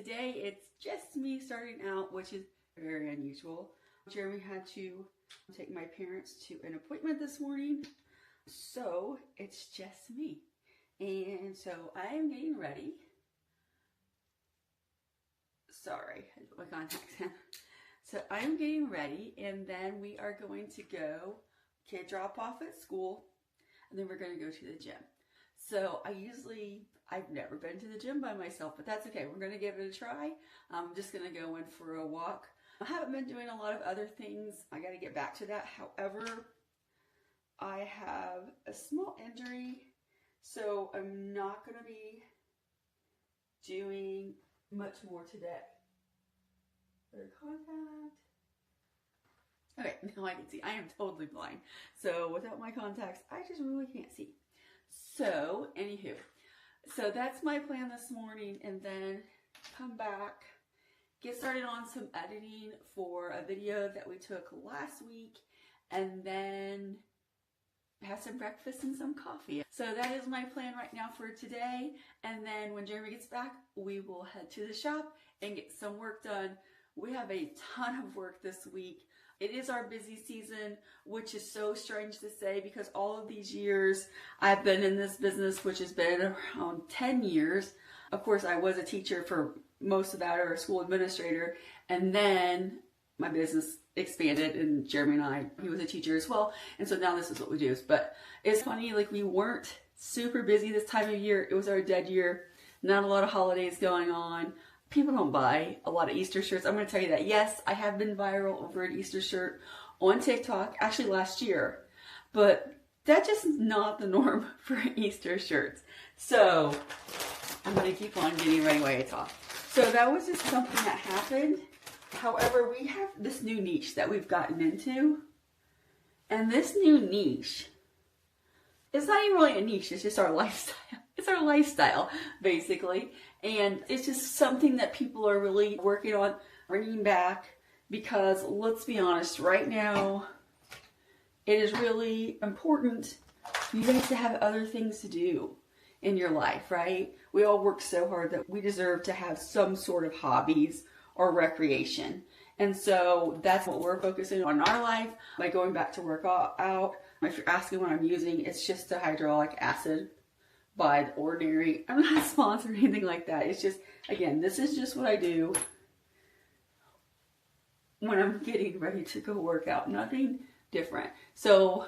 today it's just me starting out, which is very unusual. Jeremy had to take my parents to an appointment this morning, so it's just me. And so I am getting ready. Sorry, I put my contacts in. So I'm getting ready, and then we are going to go kid drop off at school, and then we're going to go to the gym. So I've never been to the gym by myself, but that's okay. We're going to give it a try. I'm just going to go in for a walk. I haven't been doing a lot of other things. I got to get back to that. However, I have a small injury, so I'm not going to be doing much more today. Their contact. Okay, now I can see. I am totally blind. So without my contacts, I just really can't see. So, anywho. So that's my plan this morning, and then come back, get started on some editing for a video that we took last week, and then have some breakfast and some coffee. So that is my plan right now for today, and then when Jeremy gets back, we will head to the shop and get some work done. We have a ton of work this week. It is our busy season, which is so strange to say because all of these years I've been in this business, which has been around 10 years. Of course, I was a teacher for most of that, or a school administrator, and then my business expanded, and Jeremy and he was a teacher as well, and so now this is what we do. But it's funny, like, we weren't super busy this time of year. It was our dead year, not a lot of holidays going on. People don't buy a lot of Easter shirts. I'm going to tell you that. Yes, I have been viral over an Easter shirt on TikTok, actually last year, but that's just not the norm for Easter shirts. So I'm going to keep on getting ready while I talk. So that was just something that happened. However, we have this new niche that we've gotten into, and this new niche, it's not even really a niche, it's just our lifestyle. It's our lifestyle, basically. And it's just something that people are really working on bringing back, because let's be honest, right now, it is really important for you guys to have other things to do in your life, right? We all work so hard that we deserve to have some sort of hobbies or recreation. And so that's what we're focusing on in our life by going back to work out. If you're asking what I'm using, it's just a hydraulic acid by The Ordinary. I'm not sponsored or anything like that. It's just, again, this is just what I do when I'm getting ready to go work out. Nothing different. So,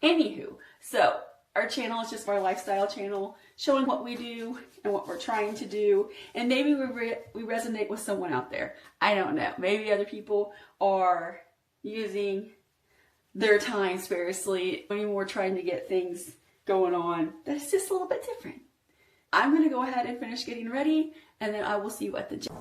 anywho, so our channel is just our lifestyle channel, showing what we do and what we're trying to do. And maybe we resonate with someone out there. I don't know. Maybe other people are using their time sparingly when we're trying to get things going on that's just a little bit different. I'm going to go ahead and finish getting ready, and then I will see you at the gym.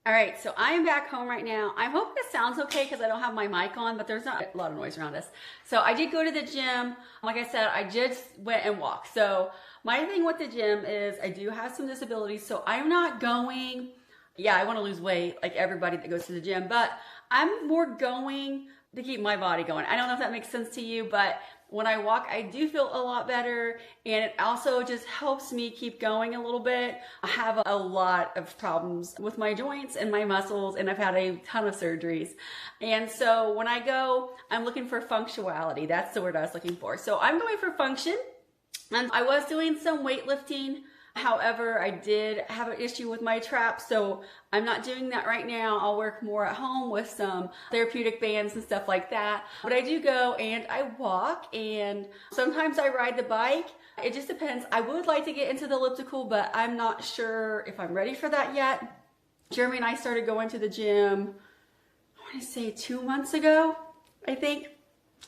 All right, so I am back home right now. I hope this sounds okay because I don't have my mic on, but there's not a lot of noise around us. So I did go to the gym. Like I said, I just went and walked. So my thing with the gym is I do have some disabilities, so I'm not going, yeah, I want to lose weight like everybody that goes to the gym, but I'm more going to keep my body going. I don't know if that makes sense to you, but when I walk, I do feel a lot better, and it also just helps me keep going a little bit. I have a lot of problems with my joints and my muscles, and I've had a ton of surgeries. And so when I go, I'm looking for functionality. That's the word I was looking for. So I'm going for function. And I was doing some weightlifting. However, I did have an issue with my trap, so I'm not doing that right now. I'll work more at home with some therapeutic bands and stuff like that. But I do go and I walk, and sometimes I ride the bike. It just depends. I would like to get into the elliptical, but I'm not sure if I'm ready for that yet. Jeremy and I started going to the gym, I want to say 2 months ago, I think.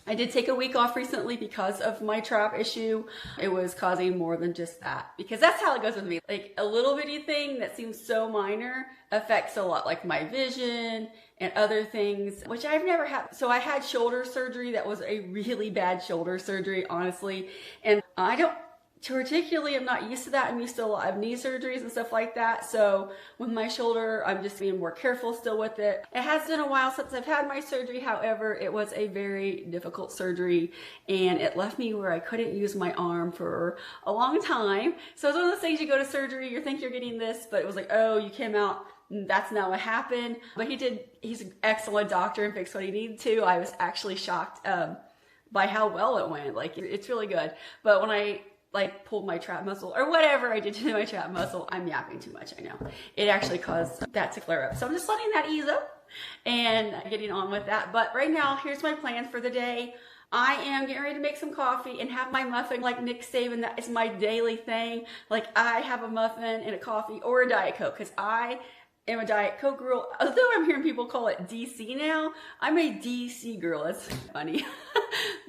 I did take a week off recently because of my trap issue. It was causing more than just that, because that's how it goes with me. Like, a little bitty thing that seems so minor affects a lot, like my vision and other things, which I've never had. So I had shoulder surgery that was a really bad shoulder surgery, honestly. And I don't particularly I'm not used to that. I'm used to a lot of knee surgeries and stuff like that. So with my shoulder, I'm just being more careful still with it. It has been a while since I've had my surgery. However, it was a very difficult surgery and it left me where I couldn't use my arm for a long time. So it's one of those things, you go to surgery, you think you're getting this, but it was like, oh, you came out, that's not what happened. But he's an excellent doctor and fixed what he needed to. I was actually shocked by how well it went. Like, it's really good. But when I pulled my trap muscle or whatever I did to my trap muscle, I'm yapping too much, I know. It actually caused that to flare up. So I'm just letting that ease up and getting on with that. But right now, here's my plans for the day. I am getting ready to make some coffee and have my muffin like Nick Saban. That is my daily thing. Like, I have a muffin and a coffee or a Diet Coke because I am a Diet Coke girl. Although I'm hearing people call it DC now, I'm a DC girl. It's funny.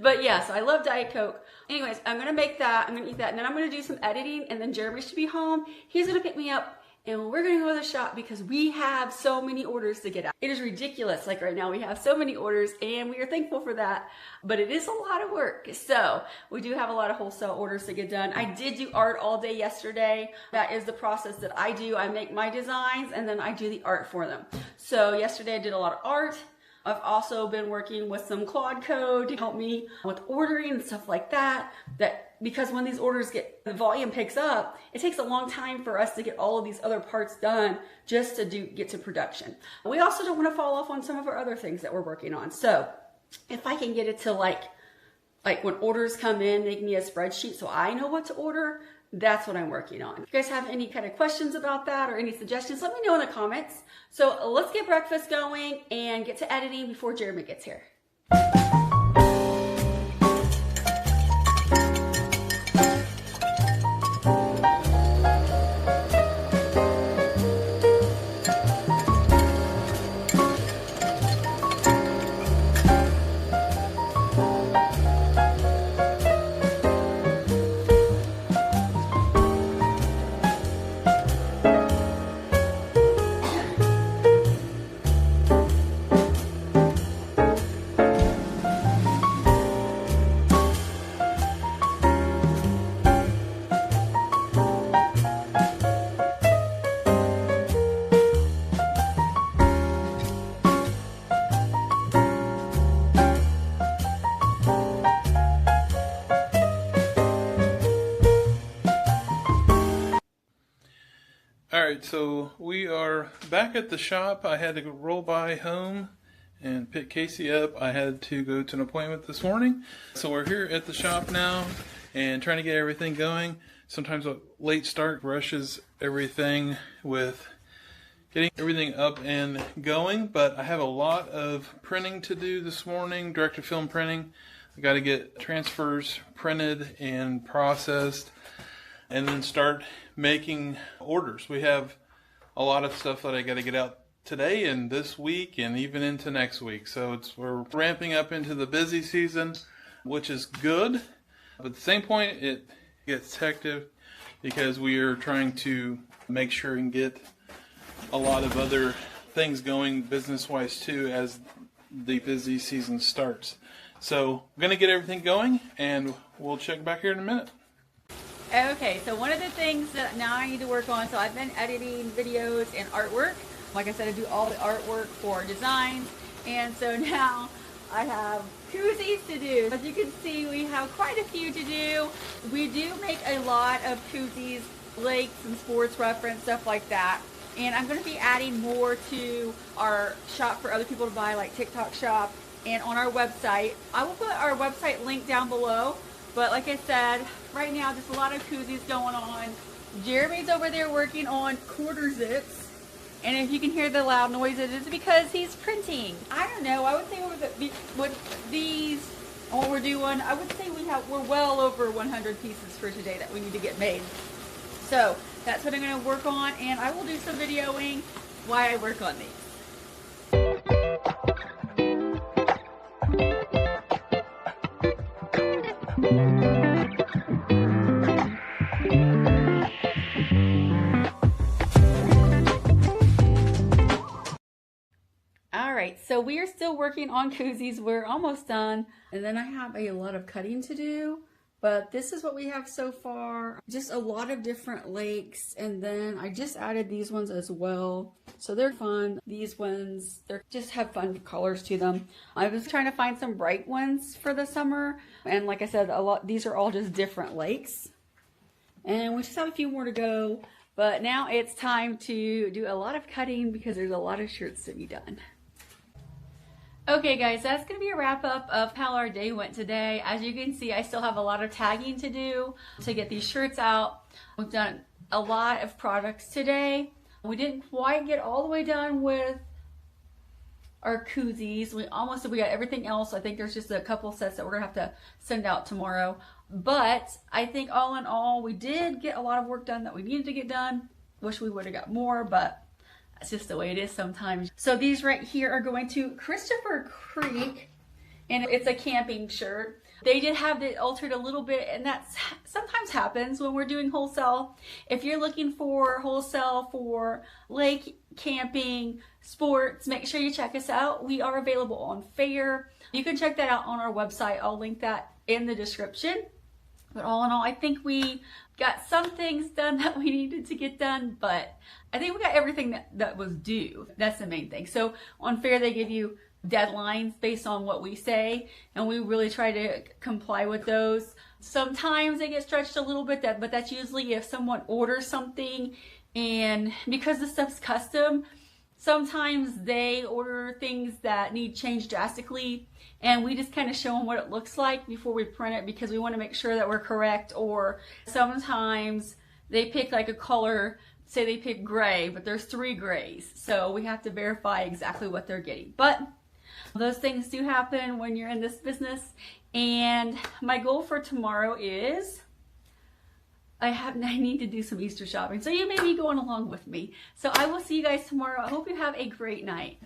But yeah, so I love Diet Coke. Anyways, I'm going to make that. I'm going to eat that. And then I'm going to do some editing. And then Jeremy should be home. He's going to pick me up. And we're going to go to the shop because we have so many orders to get out. It is ridiculous. Like right now, we have so many orders and we are thankful for that. But it is a lot of work. So we do have a lot of wholesale orders to get done. I did do art all day yesterday. That is the process that I do. I make my designs and then I do the art for them. So yesterday I did a lot of art. I've also been working with some Claude code to help me with ordering and stuff like that. Because when these orders the volume picks up, it takes a long time for us to get all of these other parts done just to get to production. We also don't want to fall off on some of our other things that we're working on. So if I can get it to like when orders come in, make me a spreadsheet so I know what to order, that's what I'm working on. If you guys have any kind of questions about that or any suggestions, let me know in the comments. So let's get breakfast going and get to editing before Jeremy gets here. Alright, so we are back at the shop. I had to roll by home and pick Casey up. I had to go to an appointment this morning. So we're here at the shop now and trying to get everything going. Sometimes a late start rushes everything with getting everything up and going, but I have a lot of printing to do this morning, direct-to-film printing. I got to get transfers printed and processed and then start making orders. We have a lot of stuff that I got to get out today and this week and even into next week. So we're ramping up into the busy season, which is good. But at the same point, it gets hectic because we are trying to make sure and get a lot of other things going business-wise too as the busy season starts. So I'm going to get everything going and we'll check back here in a minute. Okay, so one of the things that now I need to work on, so I've been editing videos and artwork. Like I said, I do all the artwork for designs. And so now I have koozies to do. As you can see, we have quite a few to do. We do make a lot of koozies, lakes and sports reference, stuff like that. And I'm going to be adding more to our shop for other people to buy, like TikTok shop and on our website. I will put our website link down below. But like I said, right now, just a lot of koozies going on. Jeremy's over there working on quarter zips. And if you can hear the loud noises, it's because he's printing. I don't know. I would say with these, and what we're doing, I would say we're well over 100 pieces for today that we need to get made. So that's what I'm going to work on. And I will do some videoing while I work on these. Alright, so we are still working on koozies. We're almost done. And then I have a lot of cutting to do. But this is what we have so far. Just a lot of different lakes. And then I just added these ones as well. So they're fun. These ones, they just have fun colors to them. I was trying to find some bright ones for the summer. And like I said, these are all just different lakes. And we just have a few more to go. But now it's time to do a lot of cutting because there's a lot of shirts to be done. Okay guys, that's going to be a wrap up of how our day went today. As you can see, I still have a lot of tagging to do to get these shirts out. We've done a lot of products today. We didn't quite get all the way done with our koozies. We got everything else. I think there's just a couple sets that we're going to have to send out tomorrow. But I think all in all, we did get a lot of work done that we needed to get done. Wish we would have got more, but that's just the way it is sometimes. So these right here are going to Christopher Creek, and it's a camping shirt. They did have it altered a little bit, and that sometimes happens when we're doing wholesale. If you're looking for wholesale for lake camping, sports, make sure you check us out. We are available on Fair. You can check that out on our website. I'll link that in the description. But all in all, I think we got some things done that we needed to get done, but I think we got everything that was due. That's the main thing. So on Fair, they give you deadlines based on what we say, and we really try to comply with those. Sometimes they get stretched a little bit, but that's usually if someone orders something, and because the stuff's custom, sometimes they order things that need changed drastically, and we just kind of show them what it looks like before we print it because we want to make sure that we're correct. Or sometimes they pick like a color, say they pick gray, but there's 3 grays. So we have to verify exactly what they're getting. But those things do happen when you're in this business. And my goal for tomorrow is I need to do some Easter shopping. So you may be going along with me. So I will see you guys tomorrow. I hope you have a great night.